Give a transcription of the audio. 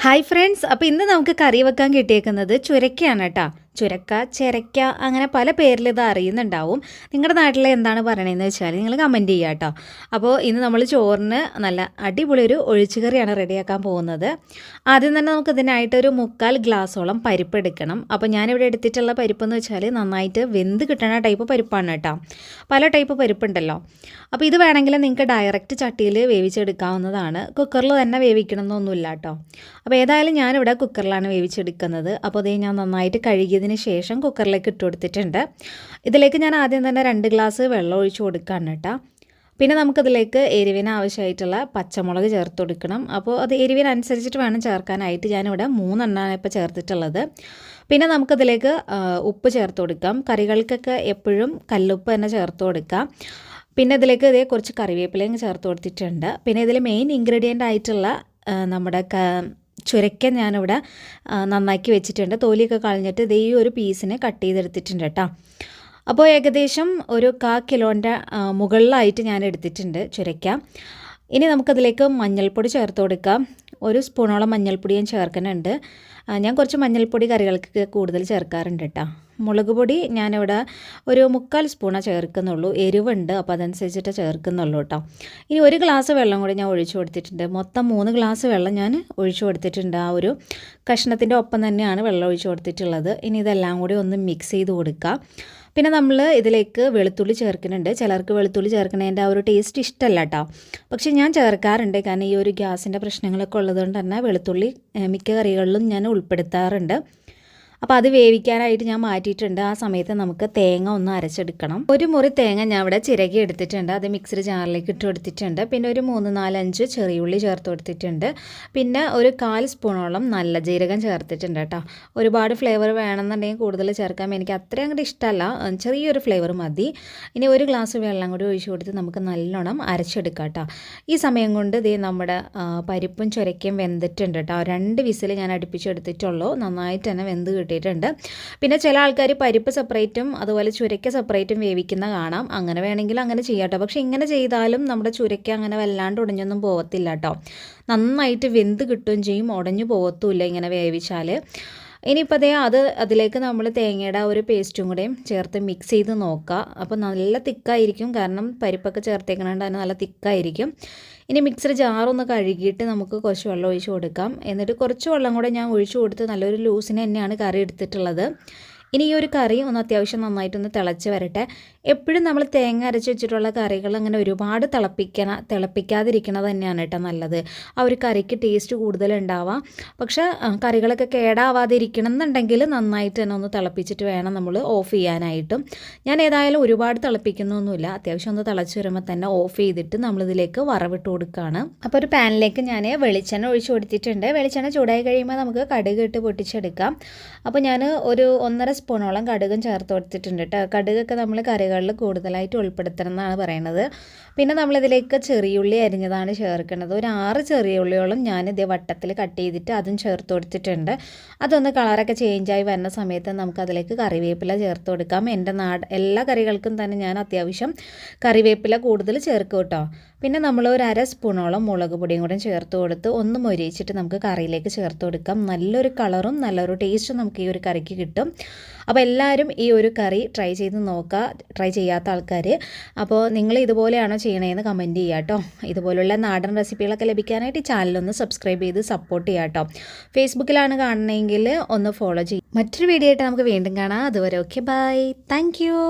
Hi friends, അപ്പോൾ ഇന്ന് നമുക്ക് കറി വെക്കാൻ കിട്ടിയേക്കുന്നത് ചുരക്കയാണ് കേട്ടോ. ചുരക്ക, ചിരക്ക, അങ്ങനെ പല പേരിൽ ഇത് അറിയുന്നുണ്ടാവും. നിങ്ങളുടെ നാട്ടിൽ എന്താണ് പറയണതെന്ന് വെച്ചാൽ നിങ്ങൾ കമൻറ്റ് ചെയ്യുക കേട്ടോ. അപ്പോൾ ഇന്ന് നമ്മൾ ചോറിന് നല്ല അടിപൊളി ഒരു ഒഴിച്ചുകറിയാണ് റെഡിയാക്കാൻ പോകുന്നത്. ആദ്യം തന്നെ നമുക്ക് ഇതിനായിട്ടൊരു 3/4 ഗ്ലാസോളം പരിപ്പ് എടുക്കണം. അപ്പോൾ ഞാനിവിടെ എടുത്തിട്ടുള്ള പരിപ്പെന്ന് വെച്ചാൽ നന്നായിട്ട് വെന്ത് കിട്ടുന്ന ടൈപ്പ് പരിപ്പാണ് കേട്ടോ. പല ടൈപ്പ് പരിപ്പുണ്ടല്ലോ. അപ്പോൾ ഇത് വേണമെങ്കിൽ നിങ്ങൾക്ക് ഡയറക്റ്റ് ചട്ടിയിൽ വേവിച്ചെടുക്കാവുന്നതാണ്. കുക്കറിൽ തന്നെ വേവിക്കണമെന്നൊന്നുമില്ല കേട്ടോ. അപ്പോൾ ഏതായാലും ഞാനിവിടെ കുക്കറിലാണ് വേവിച്ചെടുക്കുന്നത്. അപ്പോൾ അതേ ഞാൻ നന്നായിട്ട് കഴുകിയതിന് ശേഷം കുക്കറിലേക്ക് ഇട്ട് കൊടുത്തിട്ടുണ്ട്. ഇതിലേക്ക് ഞാൻ ആദ്യം തന്നെ 2 ഗ്ലാസ് വെള്ളം ഒഴിച്ച് കൊടുക്കുകയാണ് കേട്ടോ. പിന്നെ നമുക്കതിലേക്ക് എരിവിന് ആവശ്യമായിട്ടുള്ള പച്ചമുളക് ചേർത്ത് കൊടുക്കണം. അപ്പോൾ അത് എരിവിനനുസരിച്ചിട്ട് വേണം ചേർക്കാനായിട്ട്. ഞാനിവിടെ 3 എണ്ണമാണ് ഇപ്പോൾ ചേർത്തിട്ടുള്ളത്. പിന്നെ നമുക്കതിലേക്ക് ഉപ്പ് ചേർത്ത് കൊടുക്കാം. കറികൾക്കൊക്കെ എപ്പോഴും കല്ലുപ്പ് തന്നെ ചേർത്ത് കൊടുക്കാം. പിന്നെ ഇതിലേക്ക് ഇതേ കുറച്ച് കറിവേപ്പിലയും ചേർത്ത് കൊടുത്തിട്ടുണ്ട്. പിന്നെ ഇതിൽ മെയിൻ ഇൻഗ്രീഡിയൻ്റ് ആയിട്ടുള്ള നമ്മുടെ ചുരക്ക ഞാനിവിടെ നന്നാക്കി വെച്ചിട്ടുണ്ട്. തോലിയൊക്കെ കളഞ്ഞിട്ട് ഇതേ ഒരു പീസിനെ കട്ട് ചെയ്തെടുത്തിട്ടുണ്ട് കേട്ടോ. അപ്പോൾ ഏകദേശം ഒരു 1/4 കിലോൻ്റെ മുകളിലായിട്ട് ഞാൻ എടുത്തിട്ടുണ്ട് ചുരക്ക. ഇനി നമുക്കതിലേക്ക് മഞ്ഞൾപ്പൊടി ചേർത്ത് കൊടുക്കാം. 1 സ്പൂണോളം മഞ്ഞൾപ്പൊടി ഞാൻ ചേർക്കുന്നുണ്ട്. ഞാൻ കുറച്ച് മഞ്ഞൾപ്പൊടി കറികൾക്ക് കൂടുതൽ ചേർക്കാറുണ്ട് കേട്ടോ. മുളക് പൊടി ഞാനിവിടെ ഒരു 3/4 സ്പൂണാണ് ചേർക്കുന്നുള്ളൂ. എരിവുണ്ട്, അപ്പോൾ അതനുസരിച്ചിട്ട് ചേർക്കുന്നുള്ളൂ കേട്ടോ. ഇനി 1 ഗ്ലാസ് വെള്ളം കൂടി ഞാൻ ഒഴിച്ചു കൊടുത്തിട്ടുണ്ട്. മൊത്തം 3 ഗ്ലാസ് വെള്ളം ഞാൻ ഒഴിച്ചു കൊടുത്തിട്ടുണ്ട്. ആ ഒരു കഷ്ണത്തിൻ്റെ ഒപ്പം തന്നെയാണ് വെള്ളം ഒഴിച്ചു കൊടുത്തിട്ടുള്ളത്. ഇനി ഇതെല്ലാം കൂടി ഒന്ന് മിക്സ് ചെയ്ത് കൊടുക്കുക. പിന്നെ നമ്മൾ ഇതിലേക്ക് വെളുത്തുള്ളി ചേർക്കുന്നുണ്ട്. ചിലർക്ക് വെളുത്തുള്ളി ചേർക്കുന്നതിൻ്റെ ആ ഒരു ടേസ്റ്റ് ഇഷ്ടമല്ല കേട്ടോ. പക്ഷേ ഞാൻ ചേർക്കാറുണ്ട്. കാരണം ഈ ഒരു ഗ്യാസിൻ്റെ പ്രശ്നങ്ങളൊക്കെ ഉള്ളതുകൊണ്ട് തന്നെ വെളുത്തുള്ളി മിക്ക കറികളിലും ഞാൻ ഉൾപ്പെടുത്താറുണ്ട്. അപ്പോൾ അത് വേവിക്കാനായിട്ട് ഞാൻ മാറ്റിയിട്ടുണ്ട്. ആ സമയത്ത് നമുക്ക് തേങ്ങ ഒന്ന് അരച്ചെടുക്കണം. 1 മുറി തേങ്ങ ഞാൻ ഇവിടെ ചിരകി എടുത്തിട്ടുണ്ട്. അത് മിക്സിഡ് ജാറിലേക്ക് ഇട്ട് കൊടുത്തിട്ടുണ്ട്. പിന്നെ ഒരു 3, 4, 5 ചെറിയുള്ളി ചേർത്ത് കൊടുത്തിട്ടുണ്ട്. പിന്നെ ഒരു 1/4 സ്പൂണോളം നല്ല ജീരകം ചേർത്തിട്ടുണ്ട് കേട്ടോ. ഒരുപാട് ഫ്ലേവർ വേണമെന്നുണ്ടെങ്കിൽ കൂടുതൽ ചേർക്കാം. എനിക്ക് അത്രയും അങ്ങോട്ട് ഇഷ്ടമല്ല, ചെറിയൊരു ഫ്ലേവർ മതി. ഇനി 1 ഗ്ലാസ് വെള്ളം കൂടി ഒഴിച്ച് കൊടുത്ത് നമുക്ക് നല്ലോണം അരച്ചെടുക്കാം കേട്ടോ. ഈ സമയം കൊണ്ട് ഇതേ നമ്മുടെ പരിപ്പും ചുരക്കയും വെന്തിട്ടുണ്ട് കേട്ടോ. 2 വിസിൽ ഞാൻ അടുപ്പിച്ചെടുത്തിട്ടുള്ളൂ. നന്നായിട്ട് തന്നെ വെന്ത് കിട്ടിയിട്ടുണ്ട്. പിന്നെ ചില ആൾക്കാർ പരിപ്പ് സെപ്പറേറ്റും അതുപോലെ ചുരക്ക സെപ്പറേറ്റും വേവിക്കുന്ന കാണാം. അങ്ങനെ വേണമെങ്കിൽ അങ്ങനെ ചെയ്യാം കേട്ടോ. പക്ഷേ ഇങ്ങനെ ചെയ്താലും നമ്മുടെ ചുരക്ക അങ്ങനെ വല്ലാണ്ട് ഉടഞ്ഞൊന്നും പോകത്തില്ല കേട്ടോ. നന്നായിട്ട് വെന്ത് കിട്ടുകയും ചെയ്യും, ഉടഞ്ഞു പോകത്തുമില്ല ഇങ്ങനെ വേവിച്ചാൽ. ഇനിയിപ്പോൾ അതിലേക്ക് നമ്മൾ തേങ്ങയുടെ ഒരു പേസ്റ്റും കൂടെയും ചേർത്ത് മിക്സ് ചെയ്ത് നോക്കുക. അപ്പോൾ നല്ല തിക്കായിരിക്കും, കാരണം പരിപ്പൊക്കെ ചേർത്തേക്കണോണ്ട് തന്നെ നല്ല തിക്കായിരിക്കും. ഇനി മിക്സിയുടെ ജാറൊന്ന് കഴുകിയിട്ട് നമുക്ക് കുറച്ച് വെള്ളം ഒഴിച്ച് കൊടുക്കാം. എന്നിട്ട് കുറച്ച് വെള്ളം കൂടെ ഞാൻ ഒഴിച്ച് കൊടുത്ത് നല്ലൊരു ലൂസിന് തന്നെയാണ് കറി എടുത്തിട്ടുള്ളത്. ഇനി ഈ ഒരു കറി ഒന്ന് അത്യാവശ്യം നന്നായിട്ടൊന്ന് തിളച്ച് വരട്ടെ. എപ്പോഴും നമ്മൾ തേങ്ങ അരച്ച് വെച്ചിട്ടുള്ള കറികൾ അങ്ങനെ ഒരുപാട് തിളപ്പിക്കാതിരിക്കണത് തന്നെയാണ് കേട്ടോ നല്ലത്. ആ ഒരു കറിക്ക് ടേസ്റ്റ് കൂടുതലുണ്ടാവാം. പക്ഷേ കറികളൊക്കെ കേടാവാതിരിക്കണം എന്നുണ്ടെങ്കിൽ നന്നായിട്ട് തന്നെ ഒന്ന് തിളപ്പിച്ചിട്ട് വേണം നമ്മൾ ഓഫ് ചെയ്യാനായിട്ടും. ഞാൻ ഏതായാലും ഒരുപാട് തിളപ്പിക്കുന്നൊന്നുമില്ല. അത്യാവശ്യം ഒന്ന് തിളച്ച് വരുമ്പോൾ തന്നെ ഓഫ് ചെയ്തിട്ട് നമ്മളിതിലേക്ക് വറവിട്ട് കൊടുക്കുകയാണ്. അപ്പോൾ ഒരു പാനിലേക്ക് ഞാൻ വെളിച്ചെണ്ണ ഒഴിച്ച് കൊടുത്തിട്ടുണ്ട്. വെളിച്ചെണ്ണ ചൂടായി കഴിയുമ്പോൾ നമുക്ക് കടുക് ഇട്ട് പൊട്ടിച്ചെടുക്കാം. അപ്പോൾ ഞാൻ ഒരു 1.5 സ്പൂണോളം കടുകും ചേർത്ത് കൊടുത്തിട്ടുണ്ട് കേട്ടോ. കടുകൊക്കെ നമ്മൾ കറികളിൽ കൂടുതലായിട്ട് ഉൾപ്പെടുത്തണം എന്നാണ് പറയുന്നത്. പിന്നെ നമ്മളിതിലേക്ക് ചെറിയുള്ളി അരിഞ്ഞതാണ് ചേർക്കുന്നത്. ഒരു 6 ചെറിയുള്ളിയോളം ഞാൻ ഇതേ വട്ടത്തിൽ കട്ട് ചെയ്തിട്ട് അതും ചേർത്ത് കൊടുത്തിട്ടുണ്ട്. അതൊന്ന് കളറൊക്കെ ചേഞ്ചായി വരുന്ന സമയത്ത് നമുക്കതിലേക്ക് കറിവേപ്പില ചേർത്ത് കൊടുക്കാം. എൻ്റെ എല്ലാ കറികൾക്കും തന്നെ ഞാൻ അത്യാവശ്യം കറിവേപ്പില കൂടുതൽ ചേർക്കും കേട്ടോ. പിന്നെ നമ്മൾ ഒരു 1/2 സ്പൂണോളം മുളക് പൊടിയും കൂടെ ചേർത്ത് കൊടുത്ത് ഒന്ന് മൊരിയിച്ചിട്ട് നമുക്ക് കറിയിലേക്ക് ചേർത്ത് കൊടുക്കാം. നല്ലൊരു കളറും നല്ലൊരു ടേസ്റ്റും നമുക്ക് ഈ ഒരു കറിക്ക് കിട്ടും. അപ്പോൾ എല്ലാവരും ഈ ഒരു കറി ട്രൈ ചെയ്ത് നോക്കുക, ട്രൈ ചെയ്യാത്ത ആൾക്കാർ. അപ്പോൾ നിങ്ങൾ ഇതുപോലെയാണോ ചെയ്യണതെന്ന് കമൻറ്റ് ചെയ്യുക കേട്ടോ. ഇതുപോലുള്ള നാടൻ റെസിപ്പികളൊക്കെ ലഭിക്കാനായിട്ട് ഈ ചാനലൊന്ന് സബ്സ്ക്രൈബ് ചെയ്ത് സപ്പോർട്ട് ചെയ്യുക കേട്ടോ. ഫേസ്ബുക്കിലാണ് കാണണമെങ്കിൽ ഒന്ന് ഫോളോ ചെയ്യും. മറ്റൊരു വീഡിയോ ആയിട്ട് നമുക്ക് വീണ്ടും കാണാം. അതുവരെ ഓക്കെ, ബൈ, താങ്ക് യു.